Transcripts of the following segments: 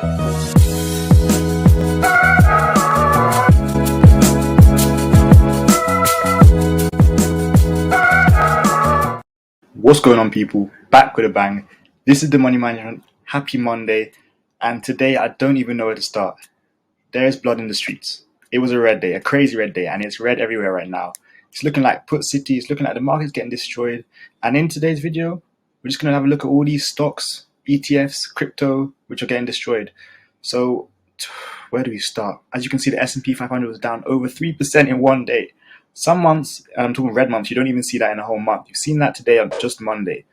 What's going on, people? Back with a bang. This is the Money Management. Happy Monday. And today I don't even know where to start. There is blood in the streets. It was a red day, a crazy red day, and it's red everywhere right now. It's looking like put city, it's looking like the market's getting destroyed. And in today's video, we're just going to have a look at all these stocks, ETFs, crypto, which are getting destroyed. So where do we start? As you can see, the S&P 500 was down over 3% in one day. Some months, and I'm talking red months, you don't even see that in a whole month. You've seen that today on just Monday.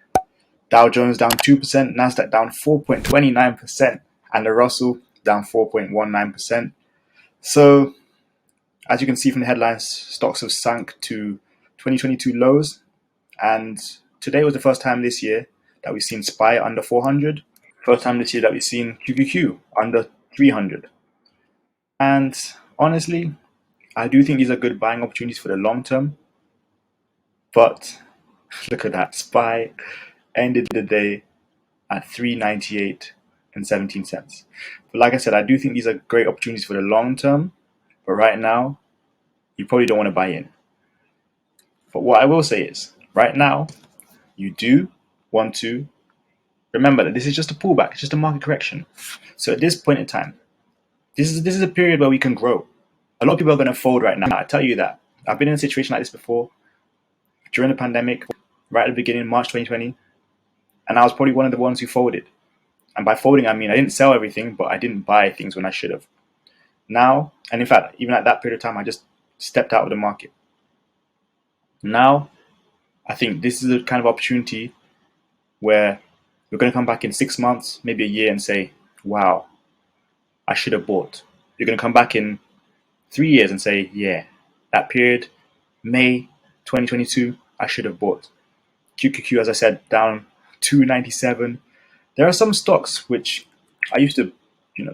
Dow Jones down 2%, Nasdaq down 4.29%, and the Russell down 4.19%. So, as you can see from the headlines, stocks have sunk to 2022 lows, and today was the first time this year that we've seen SPY under 400. First time this year that we've seen QQQ under 300. And honestly, I do think these are good buying opportunities for the long term. But look at that. SPY ended the day at $3.98.17. But like I said, I do think these are great opportunities for the long term. But right now, you probably don't want to buy in. But what I will say is, right now, you do want to remember that this is just a pullback. It's just a market correction. So at this point in time, this is a period where we can grow. A lot of people are going to fold right now. I tell you that. I've been in a situation like this before during the pandemic, right at the beginning, March 2020, and I was probably one of the ones who folded. And by folding, I mean I didn't sell everything, but I didn't buy things when I should have. Now, and in fact, even at that period of time, I just stepped out of the market. Now, I think this is a kind of opportunity where we're going to come back in 6 months, maybe a year, and say, wow, I should have bought. You're going to come back in 3 years and say, yeah, that period, May 2022, I should have bought. QQQ, as I said, down 297. There are some stocks which I used to,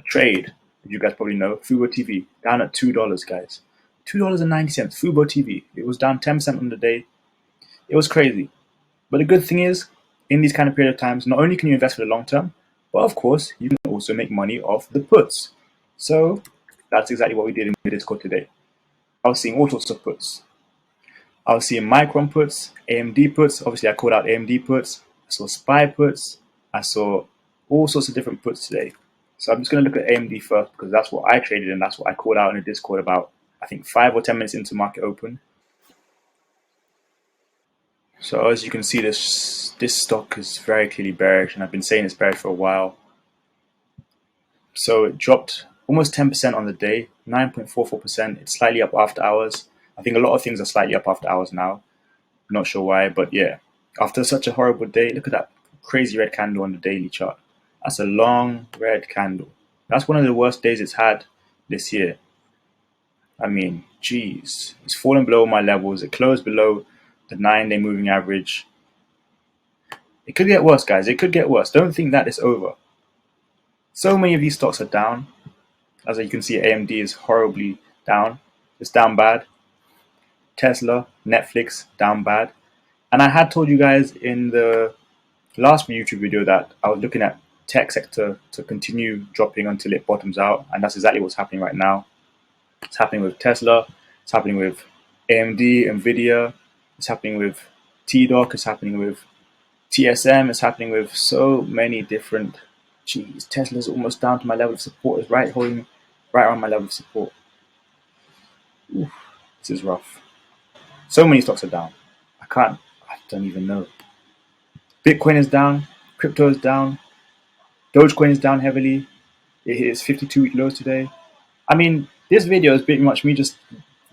trade. You guys probably know. Fubo TV down at $2, guys. $2.90. Fubo TV. It was down 10% on the day. It was crazy. But the good thing is, in these kind of period of times, not only can you invest for the long term, but of course, you can also make money off the puts. So that's exactly what we did in the Discord today. I was seeing all sorts of puts. I was seeing Micron puts, AMD puts. Obviously, I called out AMD puts. I saw SPY puts. I saw all sorts of different puts today. So I'm just going to look at AMD first because that's what I traded and that's what I called out in the Discord about, I think, 5 or 10 minutes into market open. So as you can see, this stock is very clearly bearish, and I've been saying it's bearish for a while. So it dropped almost 10% on the day, 9.44%. It's slightly up after hours. I think a lot of things are slightly up after hours now. Not sure why, but yeah. After such a horrible day, look at that crazy red candle on the daily chart. That's a long red candle. That's one of the worst days it's had this year. I mean, geez. It's fallen below my levels. It closed below the 9-day moving average. It could get worse, guys. It could get worse. Don't think that it's over. So many of these stocks are down. As you can see, AMD is horribly down. It's down bad. Tesla, Netflix, down bad. And I had told you guys in the last YouTube video that I was looking at tech sector to continue dropping until it bottoms out. And that's exactly what's happening right now. It's happening with Tesla. It's happening with AMD, Nvidia. It's happening with TDOC. It's happening with TSM. It's happening with so many different. Geez, Tesla's almost down to my level of support. It's right around my level of support. Oof, this is rough. So many stocks are down. I don't even know. Bitcoin is down. Crypto is down. Dogecoin is down heavily. It hit its 52-week lows today. I mean, this video is pretty much me just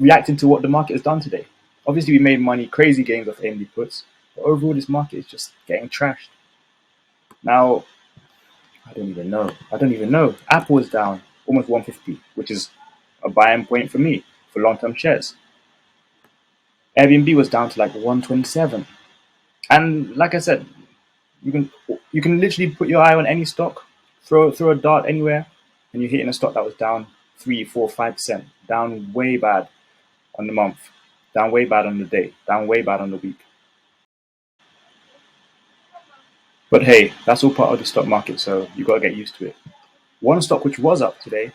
reacting to what the market has done today. Obviously, we made money, crazy gains off AMD puts. But overall, this market is just getting trashed. Now, I don't even know. Apple is down almost 150, which is a buying point for me for long-term shares. Airbnb was down to like 127. And like I said, you can literally put your eye on any stock, throw a dart anywhere, and you're hitting a stock that was down 3, 4, 5%, down way bad on the month, down way bad on the day, down way bad on the week. But hey, that's all part of the stock market, so you got to get used to it. One stock which was up today,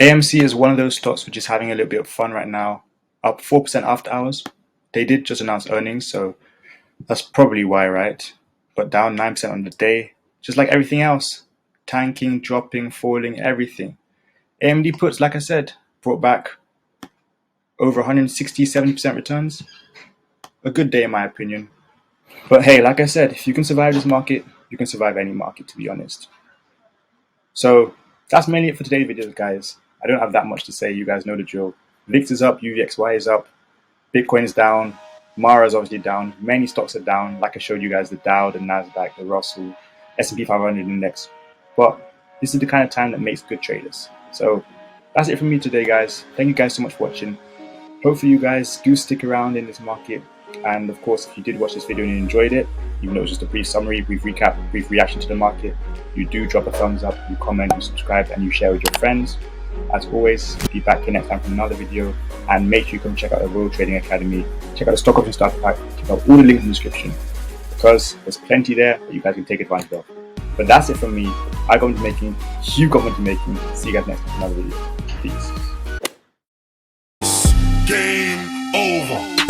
AMC, is one of those stocks which is having a little bit of fun right now, up 4% after hours. They did just announce earnings, so that's probably why, right? But down 9% on the day, just like everything else. Tanking, dropping, falling, everything. AMD puts, like I said, brought back over 160, 70% returns. A good day in my opinion. But hey, like I said, if you can survive this market, you can survive any market, to be honest. So that's mainly it for today's video, guys. I don't have that much to say. You guys know the drill. VIX is up, UVXY is up, Bitcoin is down, Mara is obviously down. Many stocks are down. Like I showed you guys, the Dow, the Nasdaq, the Russell, S&P 500 index. But this is the kind of time that makes good traders. So that's it from me today, guys. Thank you guys so much for watching. Hopefully you guys do stick around in this market. And of course, if you did watch this video and you enjoyed it, even though it was just a brief summary, brief recap, brief reaction to the market, you do drop a thumbs up, you comment, you subscribe, and you share with your friends. As always, be back here next time for another video, and make sure you come check out the Royal Trading Academy, check out the Stock Option Starter Pack, check out all the links in the description, because there's plenty there that you guys can take advantage of. But that's it from me. I got into making, you got into making. See you guys next time for another video. Peace. Game over.